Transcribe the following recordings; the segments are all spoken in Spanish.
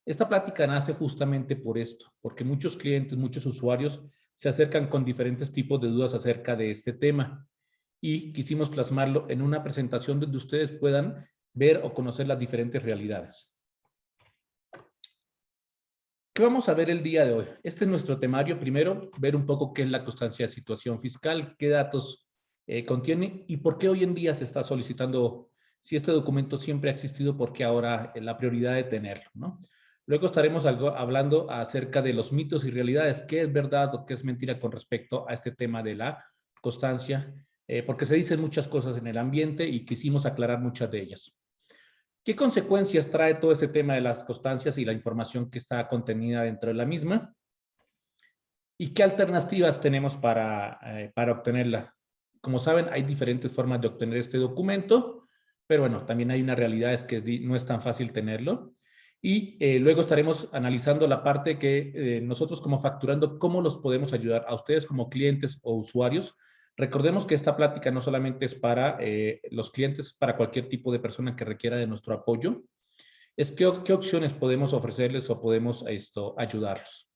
Esta plática nace justamente por esto, porque muchos clientes, muchos usuarios se acercan con diferentes tipos de dudas acerca de este tema y quisimos plasmarlo en una presentación donde ustedes puedan ver o conocer las diferentes realidades. ¿Qué vamos a ver el día de hoy? Este es nuestro temario. Primero, ver un poco qué es la constancia de situación fiscal, qué datos contiene y por qué hoy en día se está solicitando, si este documento siempre ha existido, por qué ahora la prioridad de tenerlo, ¿no? Luego estaremos hablando acerca de los mitos y realidades, qué es verdad o qué es mentira con respecto a este tema de la constancia, porque se dicen muchas cosas en el ambiente y quisimos aclarar muchas de ellas. ¿Qué consecuencias trae todo este tema de las constancias y la información que está contenida dentro de la misma? ¿Y qué alternativas tenemos para obtenerla? Como saben, hay diferentes formas de obtener este documento, pero bueno, también hay una realidad, es que no es tan fácil tenerlo. Y luego estaremos analizando la parte que nosotros como facturando, cómo los podemos ayudar a ustedes como clientes o usuarios. Recordemos que esta plática no solamente es para los clientes, para cualquier tipo de persona que requiera de nuestro apoyo. Es qué opciones podemos ofrecerles o podemos ayudarlos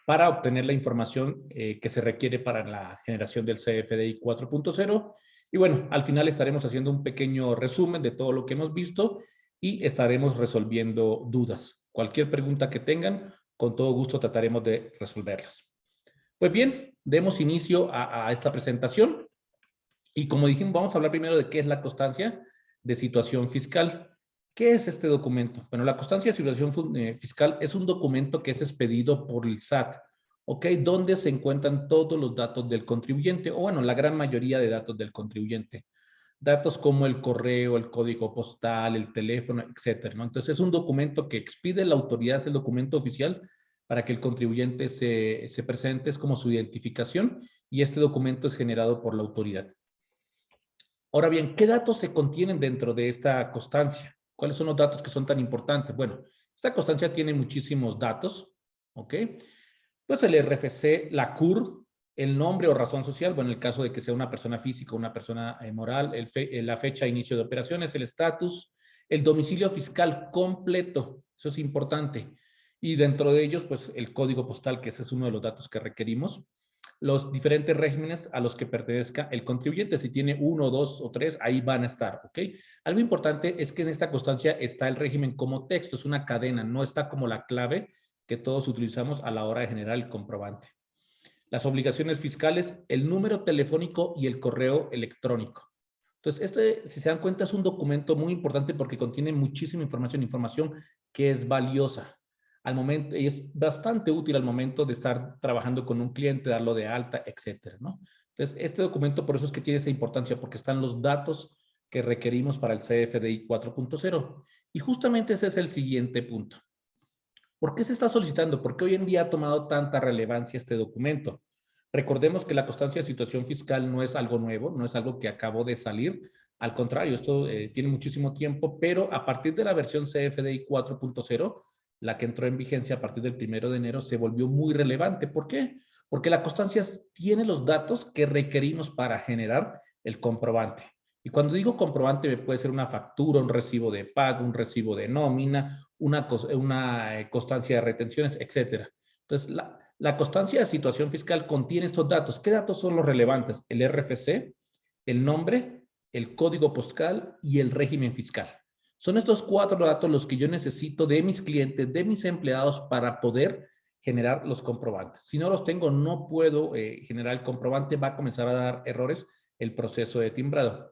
para obtener la información que se requiere para la generación del CFDI 4.0. Y bueno, al final estaremos haciendo un pequeño resumen de todo lo que hemos visto y estaremos resolviendo dudas. Cualquier pregunta que tengan, con todo gusto trataremos de resolverlas. Pues bien, demos inicio a esta presentación. Y como dijimos, vamos a hablar primero de qué es la constancia de situación fiscal. ¿Qué es este documento? Bueno, la constancia de situación fiscal es un documento que es expedido por el SAT, ¿ok? Donde se encuentran todos los datos del contribuyente, o bueno, la gran mayoría de datos del contribuyente. Datos como el correo, el código postal, el teléfono, etcétera, ¿no? Entonces, es un documento que expide la autoridad, es el documento oficial para que el contribuyente se presente, es como su identificación, y este documento es generado por la autoridad. Ahora bien, ¿qué datos se contienen dentro de esta constancia? ¿Cuáles son los datos que son tan importantes? Bueno, esta constancia tiene muchísimos datos, ¿ok? Pues el RFC, la CUR, el nombre o razón social, bueno, en el caso de que sea una persona física o una persona moral, la fecha de inicio de operaciones, el estatus, el domicilio fiscal completo, eso es importante. Y dentro de ellos, pues el código postal, que ese es uno de los datos que requerimos, los diferentes regímenes a los que pertenezca el contribuyente. Si tiene 1, 2 o 3, ahí van a estar, ¿ok? Algo importante es que en esta constancia está el régimen como texto, es una cadena, no está como la clave que todos utilizamos a la hora de generar el comprobante. Las obligaciones fiscales, el número telefónico y el correo electrónico. Entonces, si se dan cuenta, es un documento muy importante porque contiene muchísima información que es valiosa al momento, y es bastante útil al momento de estar trabajando con un cliente, darlo de alta, etcétera, ¿no? Entonces, este documento por eso es que tiene esa importancia, porque están los datos que requerimos para el CFDI 4.0. Y justamente ese es el siguiente punto. ¿Por qué se está solicitando? ¿Por qué hoy en día ha tomado tanta relevancia este documento? Recordemos que la constancia de situación fiscal no es algo nuevo, no es algo que acabó de salir. Al contrario, esto tiene muchísimo tiempo, pero a partir de la versión CFDI 4.0, la que entró en vigencia a partir del 1 de enero, se volvió muy relevante. ¿Por qué? Porque la constancia tiene los datos que requerimos para generar el comprobante. Y cuando digo comprobante, puede ser una factura, un recibo de pago, un recibo de nómina, una constancia de retenciones, etcétera. Entonces, la constancia de situación fiscal contiene estos datos. ¿Qué datos son los relevantes? El RFC, el nombre, el código postal y el régimen fiscal. Son estos 4 datos los que yo necesito de mis clientes, de mis empleados para poder generar los comprobantes. Si no los tengo, no puedo generar el comprobante, va a comenzar a dar errores el proceso de timbrado.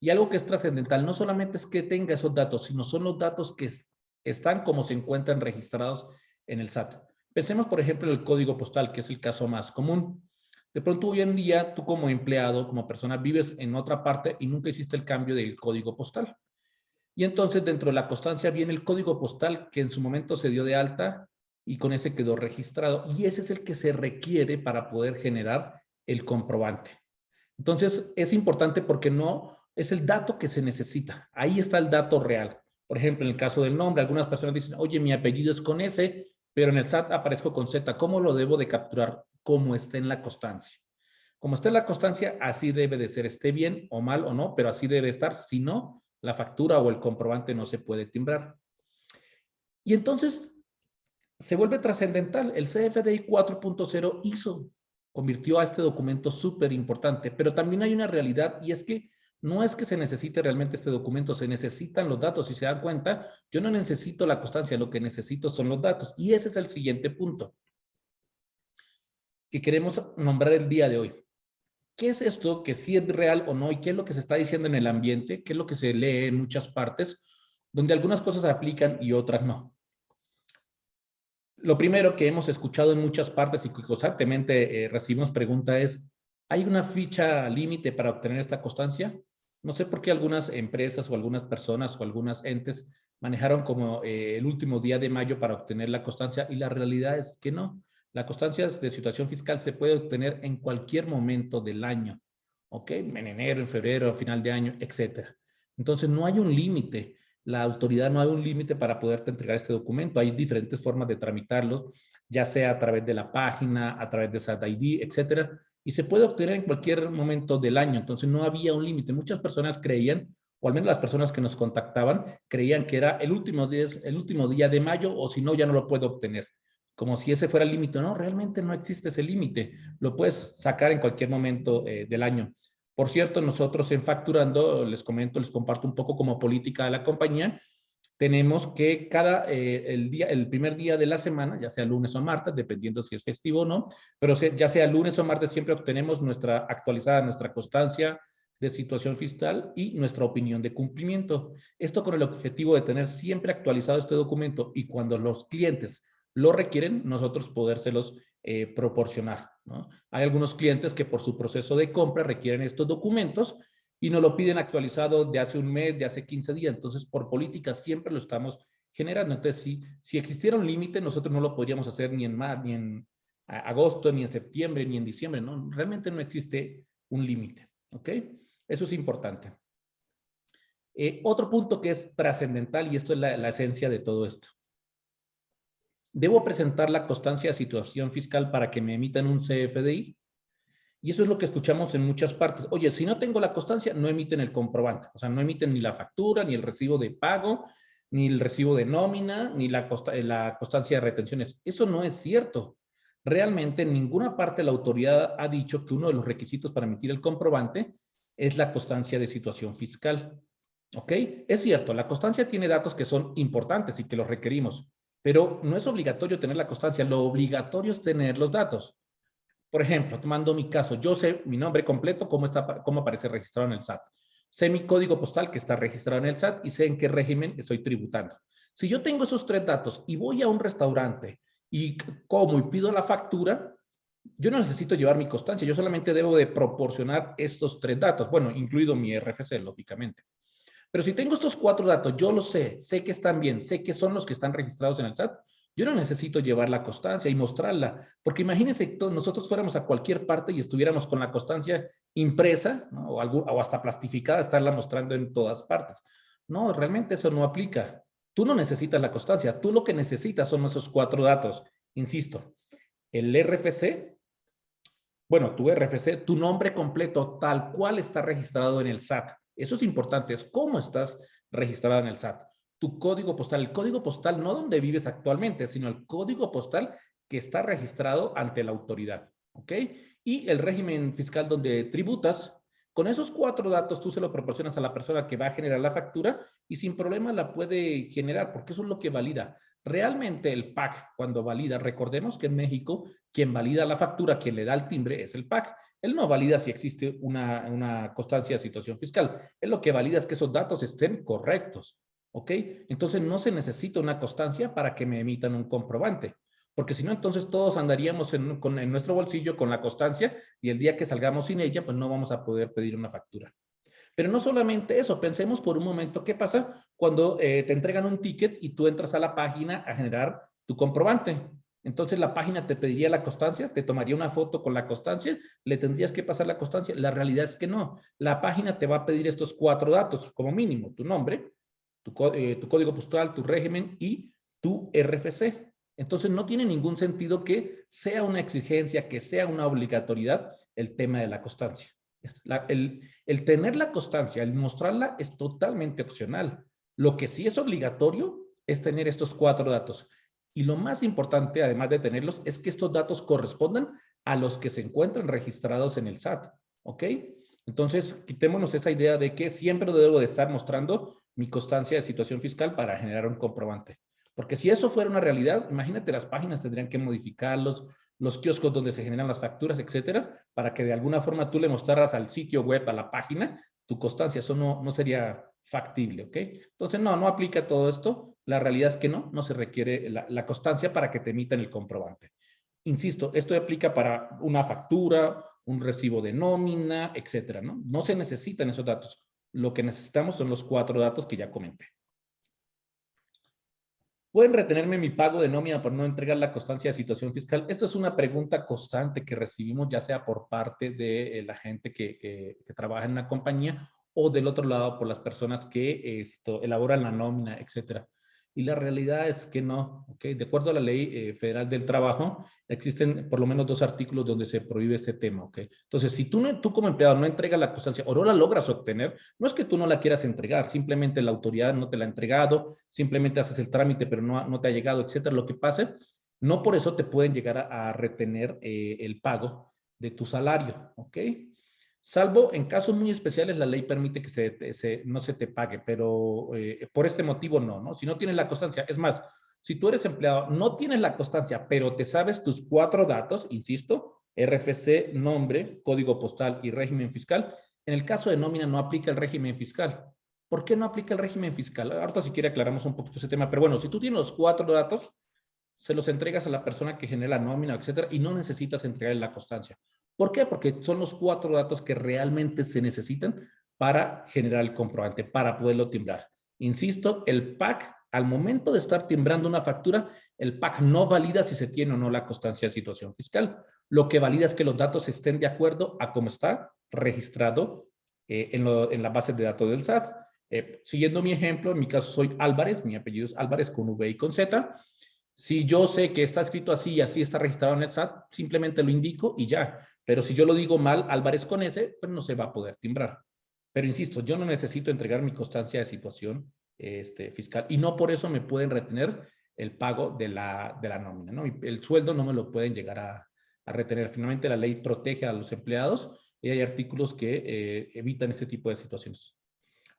Y algo que es trascendental, no solamente es que tenga esos datos, sino son los datos que están como se encuentran registrados en el SAT. Pensemos, por ejemplo, en el código postal, que es el caso más común. De pronto, hoy en día, tú como empleado, como persona, vives en otra parte y nunca hiciste el cambio del código postal. Y entonces, dentro de la constancia viene el código postal que en su momento se dio de alta y con ese quedó registrado. Y ese es el que se requiere para poder generar el comprobante. Entonces, es importante porque no es el dato que se necesita. Ahí está el dato real. Por ejemplo, en el caso del nombre, algunas personas dicen, oye, mi apellido es con S, pero en el SAT aparezco con Z. ¿Cómo lo debo de capturar? Como está en la constancia. Como está en la constancia, así debe de ser. Esté bien o mal o no, pero así debe estar. Si no, la factura o el comprobante no se puede timbrar. Y entonces, se vuelve trascendental. El CFDI 4.0 convirtió a este documento súper importante, pero también hay una realidad y es que no es que se necesite realmente este documento, se necesitan los datos. Si se dan cuenta, yo no necesito la constancia, lo que necesito son los datos. Y ese es el siguiente punto que queremos nombrar el día de hoy. ¿Qué es esto? ¿Que sí es real o no? ¿Y qué es lo que se está diciendo en el ambiente? ¿Qué es lo que se lee en muchas partes? Donde algunas cosas se aplican y otras no. Lo primero que hemos escuchado en muchas partes y que constantemente recibimos pregunta es, ¿hay una ficha límite para obtener esta constancia? No sé por qué algunas empresas o algunas personas o algunos entes manejaron como el último día de mayo para obtener la constancia y la realidad es que no. La constancia de situación fiscal se puede obtener en cualquier momento del año, ¿ok? En enero, en febrero, a final de año, etcétera. Entonces no hay un límite. La autoridad no hay un límite para poderte entregar este documento. Hay diferentes formas de tramitarlo, ya sea a través de la página, a través de SAT ID, etcétera, y se puede obtener en cualquier momento del año. Entonces no había un límite. Muchas personas creían, o al menos las personas que nos contactaban, creían que era el último día de mayo o si no, ya no lo puedo obtener. Como si ese fuera el límite. No, realmente no existe ese límite. Lo puedes sacar en cualquier momento del año. Por cierto, nosotros en Facturando, les comparto un poco como política de la compañía, tenemos que el primer día de la semana, ya sea lunes o martes, dependiendo si es festivo o no, pero ya sea lunes o martes, siempre obtenemos nuestra constancia de situación fiscal y nuestra opinión de cumplimiento. Esto con el objetivo de tener siempre actualizado este documento y cuando los clientes lo requieren, nosotros podérselos proporcionar, ¿no? Hay algunos clientes que por su proceso de compra requieren estos documentos y nos lo piden actualizado de hace un mes, de hace 15 días. Entonces, por política siempre lo estamos generando. Entonces, si existiera un límite, nosotros no lo podríamos hacer ni en marzo, ni en agosto, ni en septiembre, ni en diciembre, ¿no? Realmente no existe un límite, ¿ok? Eso es importante. Otro punto que es trascendental, y esto es la esencia de todo esto. ¿Debo presentar la constancia de situación fiscal para que me emitan un CFDI? Y eso es lo que escuchamos en muchas partes. Oye, si no tengo la constancia, no emiten el comprobante. O sea, no emiten ni la factura, ni el recibo de pago, ni el recibo de nómina, ni la constancia de retenciones. Eso no es cierto. Realmente en ninguna parte la autoridad ha dicho que uno de los requisitos para emitir el comprobante es la constancia de situación fiscal. ¿Ok? Es cierto, la constancia tiene datos que son importantes y que los requerimos, pero no es obligatorio tener la constancia. Lo obligatorio es tener los datos. Por ejemplo, tomando mi caso, yo sé mi nombre completo, cómo aparece registrado en el SAT. Sé mi código postal que está registrado en el SAT y sé en qué régimen estoy tributando. Si yo tengo esos tres datos y voy a un restaurante y como y pido la factura, yo no necesito llevar mi constancia, yo solamente debo de proporcionar estos tres datos, bueno, incluido mi RFC, lógicamente. Pero si tengo estos cuatro datos, yo los sé que están bien, sé que son los que están registrados en el SAT, yo no necesito llevar la constancia y mostrarla, porque imagínense que nosotros fuéramos a cualquier parte y estuviéramos con la constancia impresa, ¿no? o hasta plastificada, estarla mostrando en todas partes. No, realmente eso no aplica. Tú no necesitas la constancia, tú lo que necesitas son esos cuatro datos. Insisto, el RFC, bueno, tu RFC, tu nombre completo tal cual está registrado en el SAT. Eso es importante, es cómo estás registrado en el SAT. Tu código postal, el código postal no donde vives actualmente, sino el código postal que está registrado ante la autoridad, ¿ok? Y el régimen fiscal donde tributas. Con esos cuatro datos tú se lo proporcionas a la persona que va a generar la factura y sin problema la puede generar, porque eso es lo que valida. Realmente el PAC, cuando valida, recordemos que en México quien valida la factura, quien le da el timbre es el PAC. Él no valida si existe una constancia de situación fiscal. Él lo que valida es que esos datos estén correctos. ¿Ok? Entonces no se necesita una constancia para que me emitan un comprobante. Porque si no, entonces todos andaríamos en nuestro bolsillo con la constancia y el día que salgamos sin ella, pues no vamos a poder pedir una factura. Pero no solamente eso, pensemos por un momento qué pasa cuando te entregan un ticket y tú entras a la página a generar tu comprobante. Entonces la página te pediría la constancia, te tomaría una foto con la constancia, le tendrías que pasar la constancia. La realidad es que no. La página te va a pedir estos cuatro datos como mínimo, tu nombre, tu código postal, tu régimen y tu RFC. Entonces no tiene ningún sentido que sea una exigencia, que sea una obligatoriedad el tema de la constancia. El tener la constancia, el mostrarla es totalmente opcional. Lo que sí es obligatorio es tener estos cuatro datos. Y lo más importante, además de tenerlos, es que estos datos correspondan a los que se encuentran registrados en el SAT, ¿ok? Entonces, quitémonos esa idea de que siempre debo de estar mostrando mi constancia de situación fiscal para generar un comprobante. Porque si eso fuera una realidad, imagínate, las páginas tendrían que modificarlos, los kioscos donde se generan las facturas, etcétera, para que de alguna forma tú le mostraras al sitio web, a la página, tu constancia. Eso no sería factible, ¿ok? Entonces, no aplica todo esto. La realidad es que no se requiere la constancia para que te emitan el comprobante. Insisto, esto aplica para una factura, un recibo de nómina, etcétera, ¿no? No se necesitan esos datos. Lo que necesitamos son los 4 datos que ya comenté. ¿Pueden retenerme mi pago de nómina por no entregar la constancia de situación fiscal? Esto es una pregunta constante que recibimos, ya sea por parte de la gente que trabaja en la compañía o del otro lado por las personas que elaboran la nómina, etcétera. Y la realidad es que no, ¿ok? De acuerdo a la Ley Federal del Trabajo, existen por lo menos 2 artículos donde se prohíbe este tema, ¿ok? Entonces, si tú como empleado no entregas la constancia o no la logras obtener, no es que tú no la quieras entregar, simplemente la autoridad no te la ha entregado, simplemente haces el trámite pero no te ha llegado, etcétera, lo que pase, no por eso te pueden llegar a retener el pago de tu salario, ¿ok? Salvo en casos muy especiales, la ley permite que no se te pague, pero por este motivo no. Si no tienes la constancia, es más, si tú eres empleado, no tienes la constancia, pero te sabes tus 4 datos, insisto, RFC, nombre, código postal y régimen fiscal, en el caso de nómina no aplica el régimen fiscal. ¿Por qué no aplica el régimen fiscal? Ahorita si quiere aclaramos un poquito ese tema, pero bueno, si tú tienes los 4 datos, se los entregas a la persona que genera la nómina, etcétera, y no necesitas entregarle la constancia. ¿Por qué? Porque son los 4 datos que realmente se necesitan para generar el comprobante, para poderlo timbrar. Insisto, el PAC, al momento de estar timbrando una factura, el PAC no valida si se tiene o no la constancia de situación fiscal. Lo que valida es que los datos estén de acuerdo a cómo está registrado en la base de datos del SAT. Siguiendo mi ejemplo, en mi caso soy Álvarez, mi apellido es Álvarez con V y con Z. Si yo sé que está escrito así y así está registrado en el SAT, simplemente lo indico y ya. Pero si yo lo digo mal, Álvarez con S, pues no se va a poder timbrar. Pero insisto, yo no necesito entregar mi constancia de situación fiscal y no por eso me pueden retener el pago de la nómina, ¿no? El sueldo no me lo pueden llegar a retener. Finalmente la ley protege a los empleados y hay artículos que evitan este tipo de situaciones.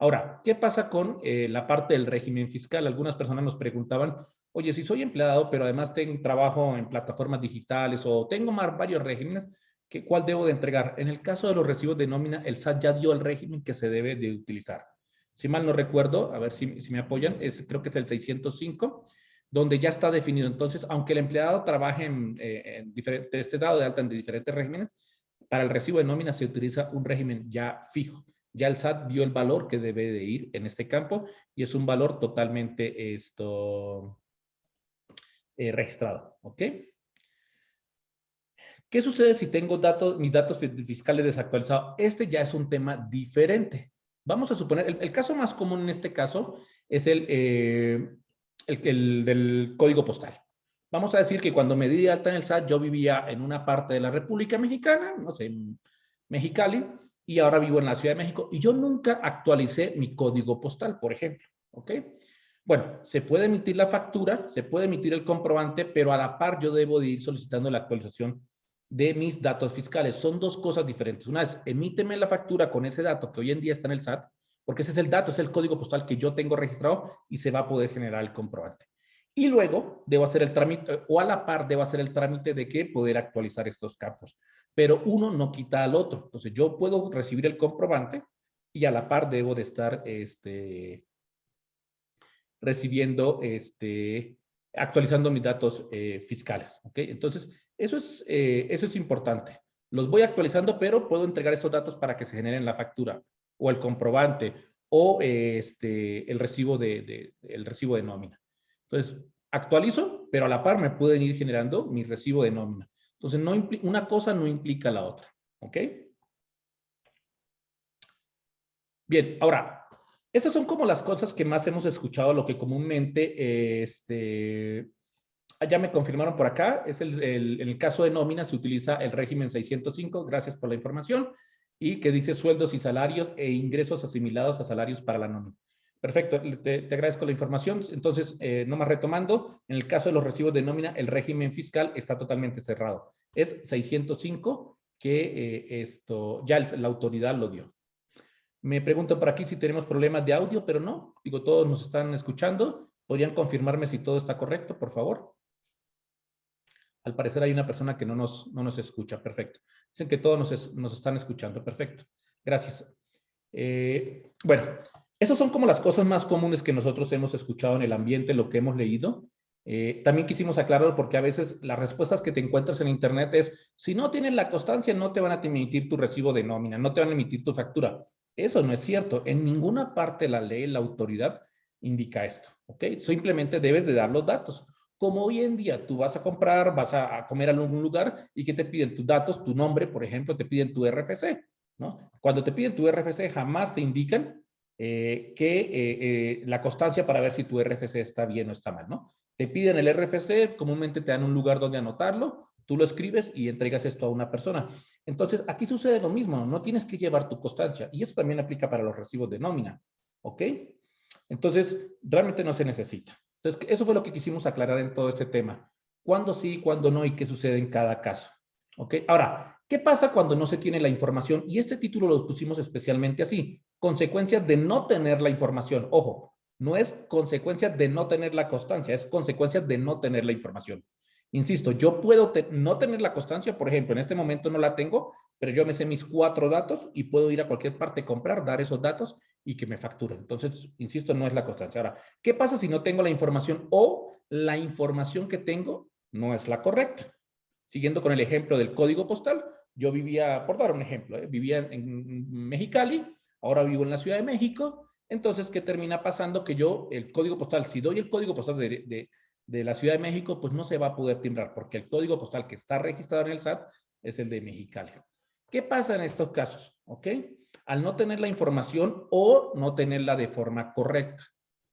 Ahora, ¿qué pasa con la parte del régimen fiscal? Algunas personas nos preguntaban, oye, si soy empleado, pero además tengo trabajo en plataformas digitales o tengo varios regímenes, ¿cuál debo de entregar? En el caso de los recibos de nómina, el SAT ya dio el régimen que se debe de utilizar. Si mal no recuerdo, a ver si me apoyan, creo que es el 605, donde ya está definido. Entonces, aunque el empleado trabaje esté dado de alta en diferentes regímenes, para el recibo de nómina se utiliza un régimen ya fijo. Ya el SAT dio el valor que debe de ir en este campo y es un valor totalmente registrado, ¿ok? ¿Qué sucede si tengo mis datos fiscales desactualizados? Este ya es un tema diferente. Vamos a suponer, el caso más común en este caso es el del código postal. Vamos a decir que cuando me di de alta en el SAT, yo vivía en una parte de la República Mexicana, no sé, en Mexicali, y ahora vivo en la Ciudad de México, y yo nunca actualicé mi código postal, por ejemplo, ¿ok? Bueno, se puede emitir la factura, se puede emitir el comprobante, pero a la par yo debo de ir solicitando la actualización de mis datos fiscales. Son 2 cosas diferentes. Una es, emíteme la factura con ese dato que hoy en día está en el SAT, porque ese es el dato, es el código postal que yo tengo registrado y se va a poder generar el comprobante. Y luego debo hacer el trámite, o a la par debo hacer el trámite de que poder actualizar estos campos. Pero uno no quita al otro. Entonces yo puedo recibir el comprobante y a la par debo de estar recibiendo, actualizando mis datos fiscales. ¿Ok? Entonces, eso es importante. Los voy actualizando, pero puedo entregar estos datos para que se generen la factura o el comprobante o el recibo de nómina. Entonces, actualizo, pero a la par me pueden ir generando mi recibo de nómina. Entonces, una cosa no implica la otra. ¿Ok? Bien, ahora, estas son como las cosas que más hemos escuchado, lo que comúnmente, ya me confirmaron por acá, es en el caso de nómina se utiliza el régimen 605, gracias por la información, y que dice sueldos y salarios e ingresos asimilados a salarios para la nómina. Perfecto, te agradezco la información. Entonces, nomás retomando, en el caso de los recibos de nómina, el régimen fiscal está totalmente cerrado. Es 605 que ya la autoridad lo dio. Me preguntan por aquí si tenemos problemas de audio, pero no. Digo, todos nos están escuchando. ¿Podrían confirmarme si todo está correcto, por favor? Al parecer hay una persona que no nos escucha. Perfecto. Dicen que todos nos están escuchando. Perfecto. Gracias. Bueno, esas son como las cosas más comunes que nosotros hemos escuchado en el ambiente, lo que hemos leído. También quisimos aclarar porque a veces las respuestas que te encuentras en internet es, si no tienes la constancia, no te van a emitir tu recibo de nómina, no te van a emitir tu factura. Eso no es cierto. En ninguna parte de la ley, la autoridad indica esto, ¿ok? Simplemente debes de dar los datos. Como hoy en día tú vas a comprar, vas a comer a algún lugar y que te piden tus datos, tu nombre, por ejemplo, te piden tu RFC, ¿no? Cuando te piden tu RFC, jamás te indican la constancia para ver si tu RFC está bien o está mal, ¿no? Te piden el RFC, comúnmente te dan un lugar donde anotarlo, tú lo escribes y entregas esto a una persona. Entonces, aquí sucede lo mismo, no tienes que llevar tu constancia y esto también aplica para los recibos de nómina, ¿ok? Entonces, realmente no se necesita. Entonces, eso fue lo que quisimos aclarar en todo este tema. ¿Cuándo sí, cuándo no y qué sucede en cada caso? ¿Ok? Ahora, ¿qué pasa cuando no se tiene la información? Y este título lo pusimos especialmente así. Consecuencias de no tener la información. Ojo, no es consecuencia de no tener la constancia, es consecuencia de no tener la información. Insisto, yo puedo no tener la constancia, por ejemplo, en este momento no la tengo, pero yo me sé mis 4 datos y puedo ir a cualquier parte a comprar, dar esos datos y que me facturen. Entonces, insisto, no es la constancia. Ahora, ¿qué pasa si no tengo la información o la información que tengo no es la correcta? Siguiendo con el ejemplo del código postal, yo vivía, por dar un ejemplo, vivía en Mexicali, ahora vivo en la Ciudad de México, entonces, ¿qué termina pasando? Que yo, el código postal, si doy el código postal de la Ciudad de México, pues no se va a poder timbrar, porque el código postal que está registrado en el SAT es el de Mexicali. ¿Qué pasa en estos casos? ¿Ok? Al no tener la información o no tenerla de forma correcta.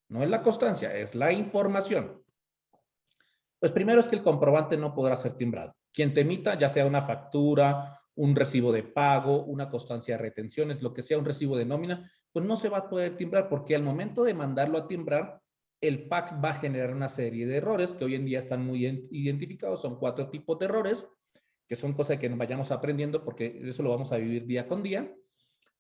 No es la constancia, es la información. Pues primero es que el comprobante no podrá ser timbrado. Quien te emita, ya sea una factura, un recibo de pago, una constancia de retenciones, lo que sea un recibo de nómina, pues no se va a poder timbrar porque al momento de mandarlo a timbrar, el PAC va a generar una serie de errores que hoy en día están muy identificados. Son 4 tipos de errores, que son cosas que nos vayamos aprendiendo porque eso lo vamos a vivir día con día.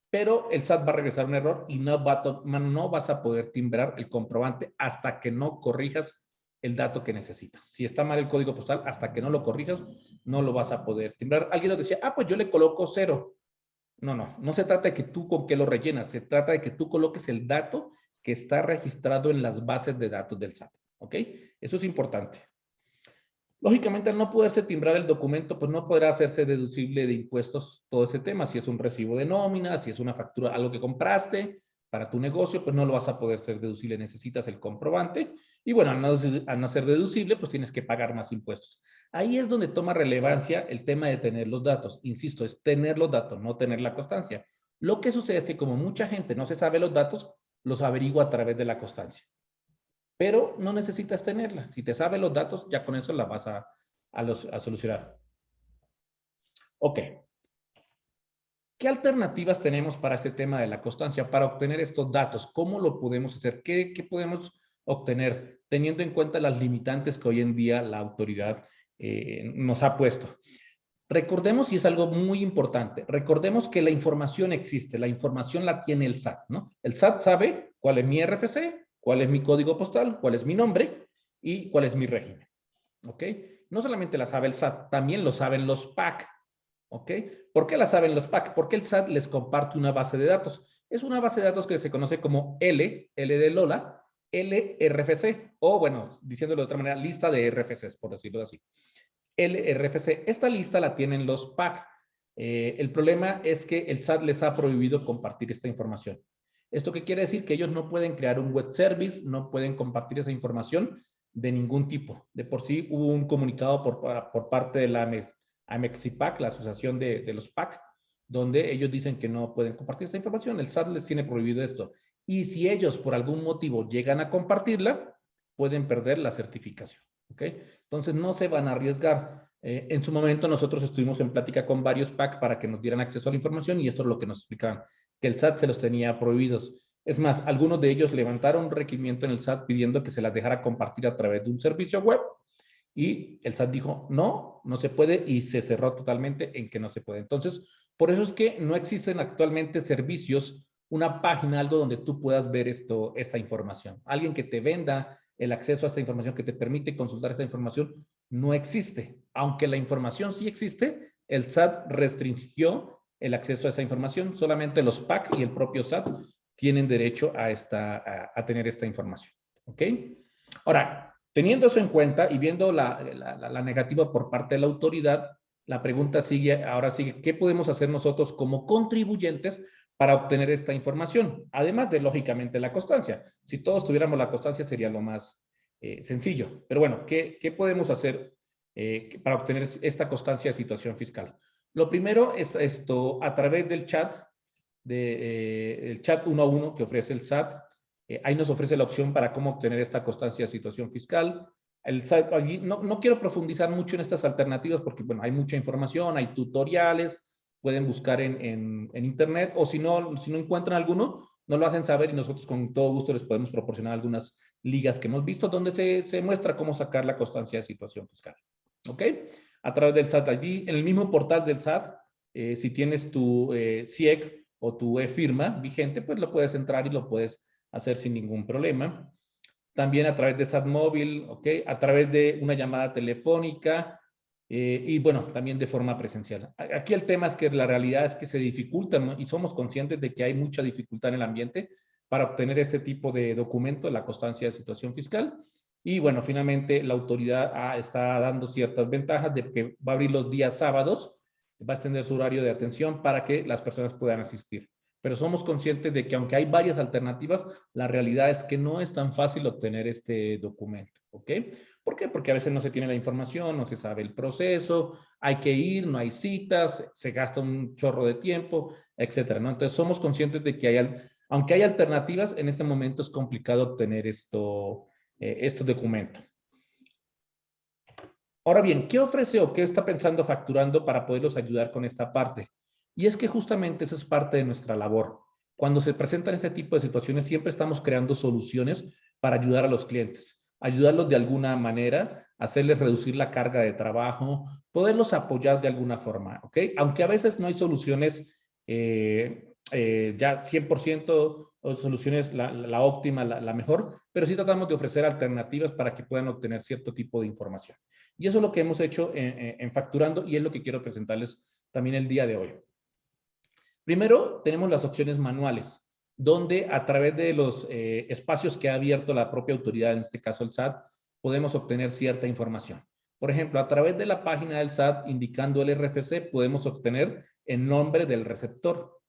Pero el SAT va a regresar un error y no vas a poder timbrar el comprobante hasta que no corrijas el dato que necesitas. Si está mal el código postal, hasta que no lo corrijas, no lo vas a poder timbrar. Alguien nos decía, pues yo le coloco 0. No se trata de que tú con qué lo rellenas, se trata de que tú coloques el dato que está registrado en las bases de datos del SAT, ¿ok? Eso es importante. Lógicamente, al no poderse timbrar el documento, pues no podrá hacerse deducible de impuestos todo ese tema. Si es un recibo de nómina, si es una factura, algo que compraste para tu negocio, pues no lo vas a poder ser deducible. Necesitas el comprobante. Y bueno, al no ser deducible, pues tienes que pagar más impuestos. Ahí es donde toma relevancia el tema de tener los datos. Insisto, es tener los datos, no tener la constancia. Lo que sucede es que como mucha gente no se sabe los datos, los averigua a través de la constancia. Pero no necesitas tenerla. Si te sabes los datos, ya con eso la vas a solucionar. Ok. ¿Qué alternativas tenemos para este tema de la constancia, para obtener estos datos? ¿Cómo lo podemos hacer? ¿Qué podemos obtener teniendo en cuenta las limitantes que hoy en día la autoridad nos ha puesto? Recordemos, y es algo muy importante, recordemos que la información existe, la información la tiene el SAT, ¿no? El SAT sabe cuál es mi RFC, cuál es mi código postal, cuál es mi nombre y cuál es mi régimen, ¿ok? No solamente la sabe el SAT, también lo saben los PAC, ¿ok? ¿Por qué la saben los PAC? Porque el SAT les comparte una base de datos. Es una base de datos que se conoce como L de Lola, LRFC, o bueno, diciéndolo de otra manera, lista de RFCs, por decirlo así. LRFC. Esta lista la tienen los PAC. El problema es que el SAT les ha prohibido compartir esta información. ¿Esto qué quiere decir? Que ellos no pueden crear un web service, no pueden compartir esa información de ningún tipo. De por sí hubo un comunicado por parte de la AMEXIPAC, la asociación de los PAC, donde ellos dicen que no pueden compartir esta información. El SAT les tiene prohibido esto. Y si ellos por algún motivo llegan a compartirla, pueden perder la certificación. ¿Ok? Entonces no se van a arriesgar. En su momento nosotros estuvimos en plática con varios PAC para que nos dieran acceso a la información y esto es lo que nos explicaban, que el SAT se los tenía prohibidos. Es más, algunos de ellos levantaron un requerimiento en el SAT pidiendo que se las dejara compartir a través de un servicio web y el SAT dijo, no, no se puede y se cerró totalmente en que no se puede. Entonces, por eso es que no existen actualmente servicios, una página, algo donde tú puedas ver esta información. Alguien que te venda el acceso a esta información, que te permite consultar esta información, no existe. Aunque la información sí existe, el SAT restringió el acceso a esa información. Solamente los PAC y el propio SAT tienen derecho a tener esta información. ¿Ok? Ahora, teniendo eso en cuenta y viendo la negativa por parte de la autoridad, la pregunta ahora sigue, ¿qué podemos hacer nosotros como contribuyentes para obtener esta información? Además de, lógicamente, la constancia. Si todos tuviéramos la constancia sería lo más sencillo. Pero bueno, ¿qué podemos hacer para obtener esta constancia de situación fiscal? Lo primero es esto, a través del chat, el chat 1 a 1 que ofrece el SAT. Ahí nos ofrece la opción para cómo obtener esta constancia de situación fiscal. El SAT, allí, no quiero profundizar mucho en estas alternativas porque, bueno, hay mucha información, hay tutoriales, pueden buscar en internet o si no encuentran alguno, nos lo hacen saber y nosotros con todo gusto les podemos proporcionar algunas ligas que hemos visto donde se muestra cómo sacar la constancia de situación fiscal. ¿Ok? A través del SAT allí, en el mismo portal del SAT, si tienes tu CIEC o tu e-firma vigente, pues lo puedes entrar y lo puedes hacer sin ningún problema. También a través de SAT móvil, ¿ok? A través de una llamada telefónica y bueno, también de forma presencial. Aquí el tema es que la realidad es que se dificulta, ¿no? Y somos conscientes de que hay mucha dificultad en el ambiente para obtener este tipo de documento, la constancia de situación fiscal. Y bueno, finalmente la autoridad está dando ciertas ventajas de que va a abrir los días sábados, va a extender su horario de atención para que las personas puedan asistir. Pero somos conscientes de que aunque hay varias alternativas, la realidad es que no es tan fácil obtener este documento, ¿ok? ¿Por qué? Porque a veces no se tiene la información, no se sabe el proceso, hay que ir, no hay citas, se gasta un chorro de tiempo, etcétera, ¿no? Entonces somos conscientes de que aunque hay alternativas, en este momento es complicado obtener estos documentos. Ahora bien, ¿qué ofrece o qué está pensando Facturando para poderlos ayudar con esta parte? Y es que justamente eso es parte de nuestra labor. Cuando se presentan este tipo de situaciones, siempre estamos creando soluciones para ayudar a los clientes, ayudarlos de alguna manera, hacerles reducir la carga de trabajo, poderlos apoyar de alguna forma, ¿ok? Aunque a veces no hay soluciones ya 100% o soluciones la óptima, la mejor, pero sí tratamos de ofrecer alternativas para que puedan obtener cierto tipo de información. Y eso es lo que hemos hecho en Facturando y es lo que quiero presentarles también el día de hoy. Primero, tenemos las opciones manuales, donde a través de los espacios que ha abierto la propia autoridad, en este caso el SAT, podemos obtener cierta información. Por ejemplo, a través de la página del SAT, indicando el RFC, podemos obtener el nombre del receptor.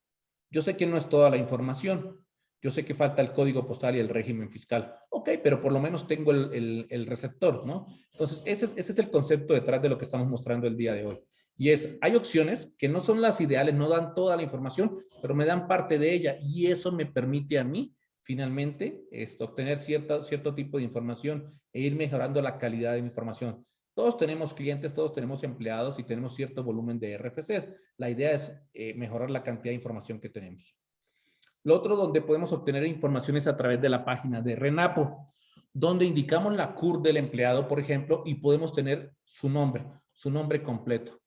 Yo sé que no es toda la información. Yo sé que falta el código postal y el régimen fiscal. Ok, pero por lo menos tengo el receptor, ¿no? Entonces, ese es el concepto detrás de lo que estamos mostrando el día de hoy. Y hay opciones que no son las ideales, no dan toda la información, pero me dan parte de ella. Y eso me permite a mí, finalmente, obtener cierto tipo de información e ir mejorando la calidad de mi información. Todos tenemos clientes, todos tenemos empleados y tenemos cierto volumen de RFCs. La idea es mejorar la cantidad de información que tenemos. Lo otro donde podemos obtener información es a través de la página de Renapo, donde indicamos la CUR del empleado, por ejemplo, y podemos tener su nombre completo.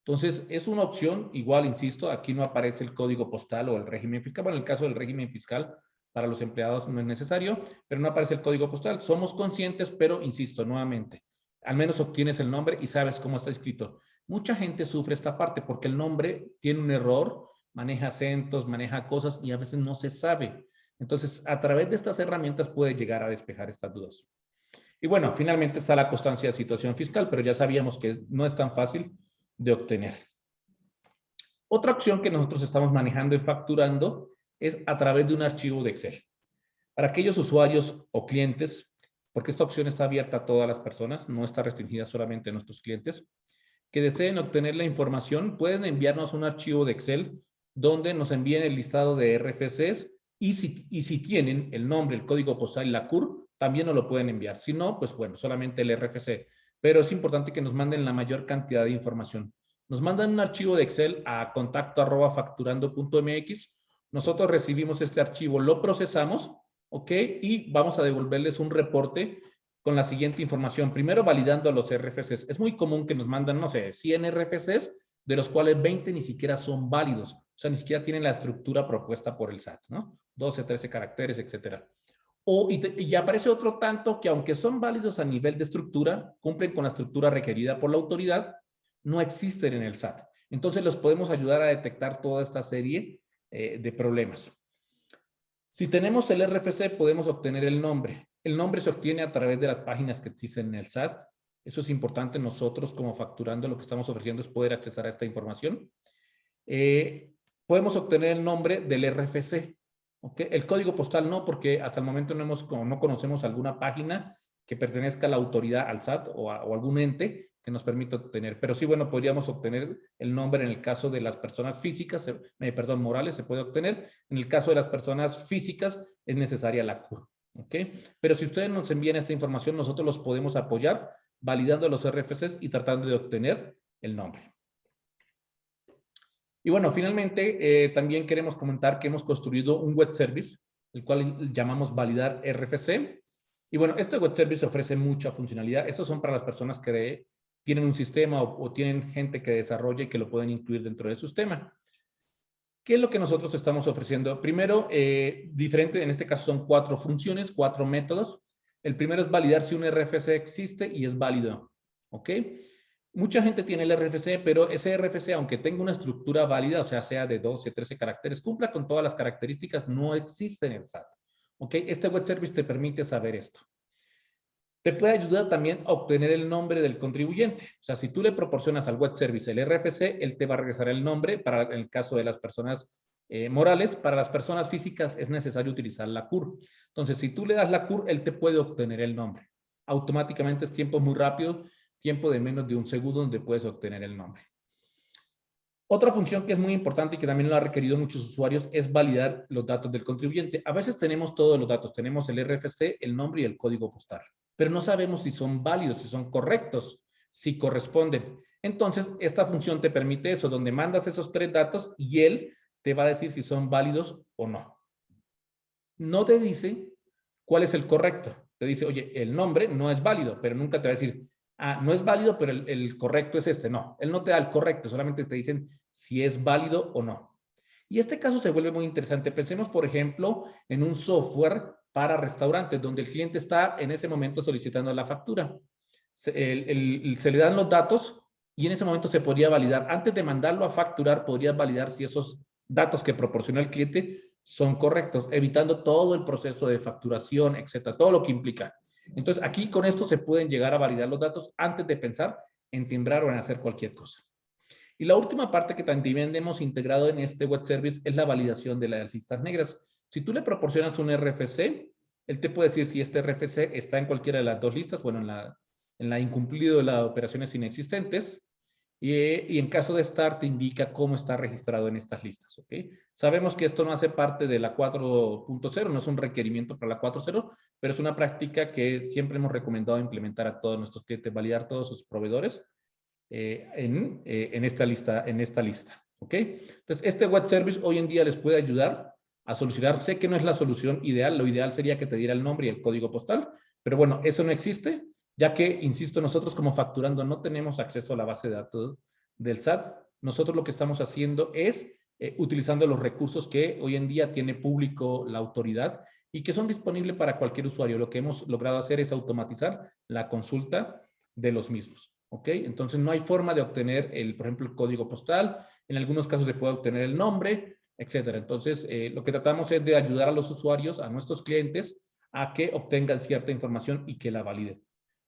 Entonces, es una opción, igual, insisto, aquí no aparece el código postal o el régimen fiscal. Bueno, en el caso del régimen fiscal, para los empleados no es necesario, pero no aparece el código postal. Somos conscientes, pero insisto, nuevamente, al menos obtienes el nombre y sabes cómo está escrito. Mucha gente sufre esta parte porque el nombre tiene un error, maneja acentos, maneja cosas y a veces no se sabe. Entonces, a través de estas herramientas puede llegar a despejar estas dudas. Y bueno, finalmente está la constancia de situación fiscal, pero ya sabíamos que no es tan fácil de obtener. Otra opción que nosotros estamos manejando y facturando es a través de un archivo de Excel. Para aquellos usuarios o clientes, porque esta opción está abierta a todas las personas, no está restringida solamente a nuestros clientes, que deseen obtener la información, pueden enviarnos un archivo de Excel donde nos envíen el listado de RFCs y si tienen el nombre, el código postal y la CUR, también nos lo pueden enviar. Si no, pues bueno, solamente el RFC. Pero es importante que nos manden la mayor cantidad de información. Nos mandan un archivo de Excel a contacto@facturando.mx Nosotros recibimos este archivo, lo procesamos, ¿ok? Y vamos a devolverles un reporte con la siguiente información. Primero, validando los RFCs. Es muy común que nos mandan, no sé, 100 RFCs, de los cuales 20 ni siquiera son válidos. O sea, ni siquiera tienen la estructura propuesta por el SAT, ¿no? 12, 13 caracteres, etcétera. Y aparece otro tanto que, aunque son válidos a nivel de estructura, cumplen con la estructura requerida por la autoridad, no existen en el SAT. Entonces, los podemos ayudar a detectar toda esta serie de problemas. Si tenemos el RFC, podemos obtener el nombre. El nombre se obtiene a través de las páginas que existen en el SAT. Eso es importante. Nosotros, como facturando, lo que estamos ofreciendo es poder acceder a esta información. Podemos obtener el nombre del RFC. ¿Okay? El código postal no, porque hasta el momento no conocemos alguna página que pertenezca a la autoridad, al SAT o algún ente que nos permita obtener. Pero sí, bueno, podríamos obtener el nombre en el caso de las personas físicas, morales se puede obtener. En el caso de las personas físicas es necesaria la CUR. ¿Okay? Pero si ustedes nos envían esta información, nosotros los podemos apoyar validando los RFCs y tratando de obtener el nombre. Y bueno, finalmente, también queremos comentar que hemos construido un web service, el cual llamamos Validar RFC. Y bueno, este web service ofrece mucha funcionalidad. Estos son para las personas que tienen un sistema o tienen gente que desarrolla y que lo pueden incluir dentro de su sistema. ¿Qué es lo que nosotros estamos ofreciendo? Primero, diferente, en este caso son 4 funciones, 4 métodos. El primero es validar si un RFC existe y es válido. ¿Ok? Mucha gente tiene el RFC, pero ese RFC, aunque tenga una estructura válida, o sea de 12, 13 caracteres, cumpla con todas las características, no existe en el SAT. ¿Ok? Este web service te permite saber esto. Te puede ayudar también a obtener el nombre del contribuyente. O sea, si tú le proporcionas al web service el RFC, él te va a regresar el nombre para el caso de las personas morales. Para las personas físicas es necesario utilizar la CUR. Entonces, si tú le das la CUR, él te puede obtener el nombre. Automáticamente es tiempo muy rápido, tiempo de menos de un segundo donde puedes obtener el nombre. Otra función que es muy importante y que también lo ha requerido muchos usuarios es validar los datos del contribuyente. A veces tenemos todos los datos, tenemos el RFC, el nombre y el código postal, pero no sabemos si son válidos, si son correctos, si corresponden. Entonces, esta función te permite eso, donde mandas esos 3 datos y él te va a decir si son válidos o no. No te dice cuál es el correcto. Te dice, oye, el nombre no es válido, pero nunca te va a decir, ah, no es válido, pero el correcto es este. No, él no te da el correcto, solamente te dicen si es válido o no. Y este caso se vuelve muy interesante. Pensemos, por ejemplo, en un software para restaurantes, donde el cliente está en ese momento solicitando la factura. Se le dan los datos y en ese momento se podría validar. Antes de mandarlo a facturar, podrías validar si esos datos que proporciona el cliente son correctos, evitando todo el proceso de facturación, etcétera, todo lo que implica. Entonces, aquí con esto se pueden llegar a validar los datos antes de pensar en timbrar o en hacer cualquier cosa. Y la última parte que también hemos integrado en este web service es la validación de las listas negras. Si tú le proporcionas un RFC, él te puede decir si este RFC está en cualquiera de las 2 listas, bueno, en la incumplido de las operaciones inexistentes, y en caso de estar, te indica cómo está registrado en estas listas. ¿Ok? Sabemos que esto no hace parte de la 4.0, no es un requerimiento para la 4.0, pero es una práctica que siempre hemos recomendado implementar a todos nuestros clientes, validar todos sus proveedores en esta lista. ¿Ok? Entonces, este web service hoy en día les puede ayudar a solucionar. Sé que no es la solución ideal, lo ideal sería que te diera el nombre y el código postal, pero bueno, eso no existe, ya que, insisto, nosotros como facturando no tenemos acceso a la base de datos del SAT. Nosotros lo que estamos haciendo es utilizando los recursos que hoy en día tiene público la autoridad y que son disponibles para cualquier usuario. Lo que hemos logrado hacer es automatizar la consulta de los mismos. ¿Ok? Entonces no hay forma de obtener, por ejemplo, el código postal. En algunos casos se puede obtener el nombre, etcétera. Entonces, lo que tratamos es de ayudar a los usuarios, a nuestros clientes, a que obtengan cierta información y que la validen.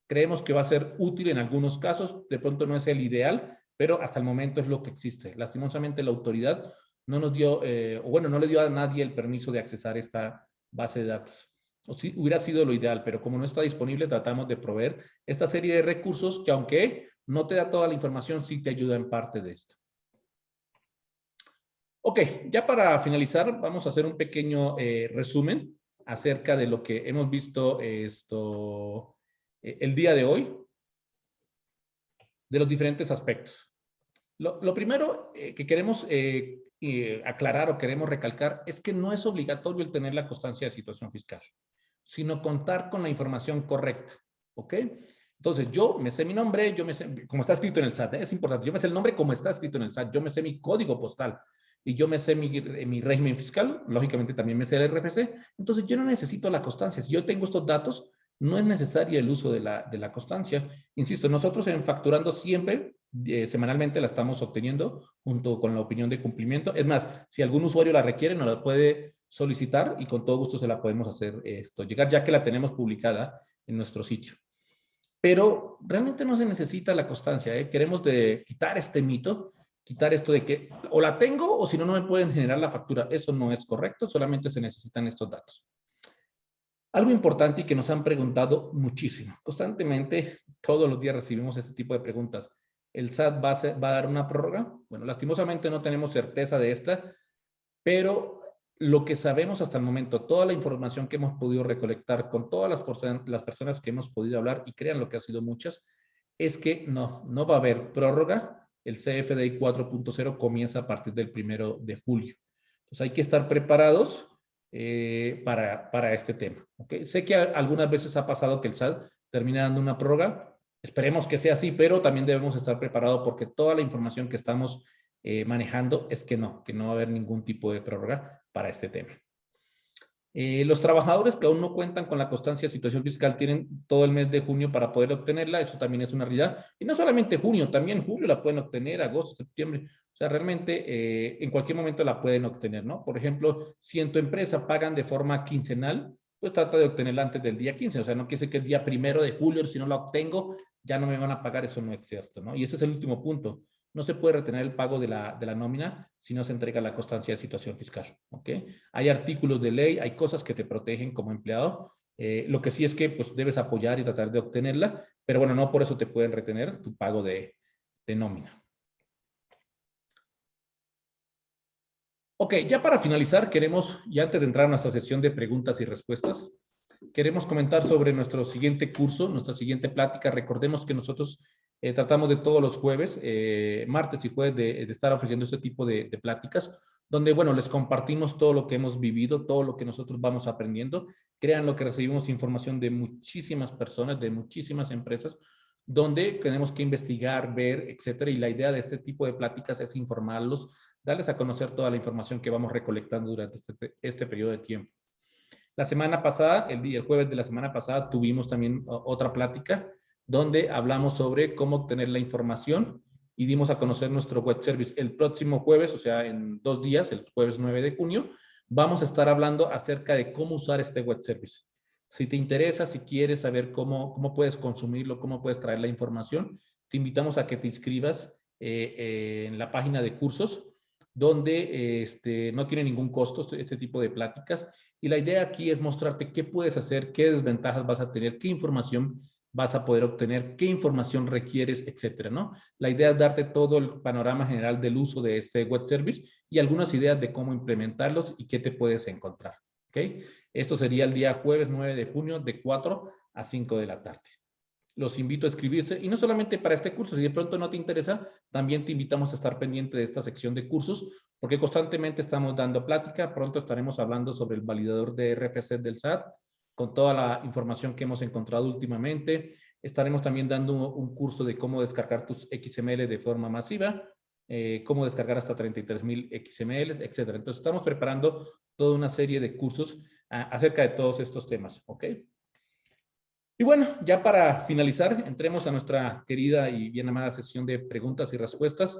Creemos que va a ser útil en algunos casos, de pronto no es el ideal, pero hasta el momento es lo que existe. Lastimosamente la autoridad no nos dio, no le dio a nadie el permiso de accesar esta base de datos. O sí, hubiera sido lo ideal, pero como no está disponible, tratamos de proveer esta serie de recursos que, aunque no te da toda la información, sí te ayuda en parte de esto. Ok, ya para finalizar, vamos a hacer un pequeño resumen acerca de lo que hemos visto el día de hoy, de los diferentes aspectos. Lo primero que queremos aclarar o queremos recalcar es que no es obligatorio el tener la constancia de situación fiscal, sino contar con la información correcta, ¿ok? Entonces, yo me sé mi nombre, yo me sé, como está escrito en el SAT, es importante, yo me sé el nombre como está escrito en el SAT, yo me sé mi código postal y yo me sé mi régimen fiscal, lógicamente también me sé el RFC, entonces yo no necesito la constancia. Si yo tengo estos datos, no es necesario el uso de la constancia. Insisto, nosotros en Facturando siempre, semanalmente la estamos obteniendo junto con la opinión de cumplimiento. Es más, si algún usuario la requiere, nos la puede solicitar y con todo gusto se la podemos hacer llegar, ya que la tenemos publicada en nuestro sitio. Pero realmente no se necesita la constancia, ¿eh? Queremos quitar este mito, quitar esto de que o la tengo o si no, no me pueden generar la factura. Eso no es correcto, solamente se necesitan estos datos. Algo importante y que nos han preguntado muchísimo, constantemente, todos los días recibimos este tipo de preguntas. ¿El SAT va a dar una prórroga? Bueno, lastimosamente no tenemos certeza de esta, pero lo que sabemos hasta el momento, toda la información que hemos podido recolectar con todas las personas que hemos podido hablar, y crean lo que ha sido muchas, es que no va a haber prórroga. El CFDI 4.0 comienza a partir del 1 de julio. Entonces hay que estar preparados para este tema. ¿Okay? Sé que algunas veces ha pasado que el SAT termina dando una prórroga. Esperemos que sea así, pero también debemos estar preparados porque toda la información que estamos manejando es que no va a haber ningún tipo de prórroga para este tema. Los trabajadores que aún no cuentan con la constancia de situación fiscal tienen todo el mes de junio para poder obtenerla, eso también es una realidad. Y no solamente junio, también julio la pueden obtener, agosto, septiembre. O sea, realmente en cualquier momento la pueden obtener, ¿no? Por ejemplo, si en tu empresa pagan de forma quincenal, pues trata de obtenerla antes del día 15. O sea, no quiere decir que el día 1 de julio, si no la obtengo, ya no me van a pagar, eso no es cierto, ¿no? Y ese es el último punto. No se puede retener el pago de la nómina si no se entrega la constancia de situación fiscal, ¿ok? Hay artículos de ley, hay cosas que te protegen como empleado. Lo que sí es que pues, debes apoyar y tratar de obtenerla, pero bueno, no por eso te pueden retener tu pago de nómina. Ok, ya para finalizar, y antes de entrar a nuestra sesión de preguntas y respuestas, queremos comentar sobre nuestro siguiente curso, nuestra siguiente plática. Recordemos que nosotros tratamos de todos los jueves, martes y jueves, de estar ofreciendo este tipo de pláticas, donde, bueno, les compartimos todo lo que hemos vivido, todo lo que nosotros vamos aprendiendo. Créanlo que recibimos información de muchísimas personas, de muchísimas empresas, donde tenemos que investigar, ver, etcétera. Y la idea de este tipo de pláticas es informarlos, darles a conocer toda la información que vamos recolectando durante este periodo de tiempo. La semana pasada, el jueves de la semana pasada, tuvimos también otra plática donde hablamos sobre cómo obtener la información y dimos a conocer nuestro web service. El próximo jueves, o sea, en 2 días, el jueves 9 de junio, vamos a estar hablando acerca de cómo usar este web service. Si te interesa, si quieres saber cómo puedes consumirlo, cómo puedes traer la información, te invitamos a que te inscribas en la página de cursos, donde no tiene ningún costo este tipo de pláticas. Y la idea aquí es mostrarte qué puedes hacer, qué desventajas vas a tener, qué información vas a poder obtener, qué información requieres, etcétera, ¿no? La idea es darte todo el panorama general del uso de este web service y algunas ideas de cómo implementarlos y qué te puedes encontrar, ¿ok? Esto sería el día jueves 9 de junio de 4 a 5 de la tarde. Los invito a escribirse y no solamente para este curso, si de pronto no te interesa, también te invitamos a estar pendiente de esta sección de cursos porque constantemente estamos dando plática, pronto estaremos hablando sobre el validador de RFC del SAT con toda la información que hemos encontrado últimamente. Estaremos también dando un curso de cómo descargar tus XML de forma masiva, cómo descargar hasta 33,000 XMLs, etcétera. Entonces estamos preparando toda una serie de cursos acerca de todos estos temas, ¿ok? Y bueno, ya para finalizar, entremos a nuestra querida y bien amada sesión de preguntas y respuestas.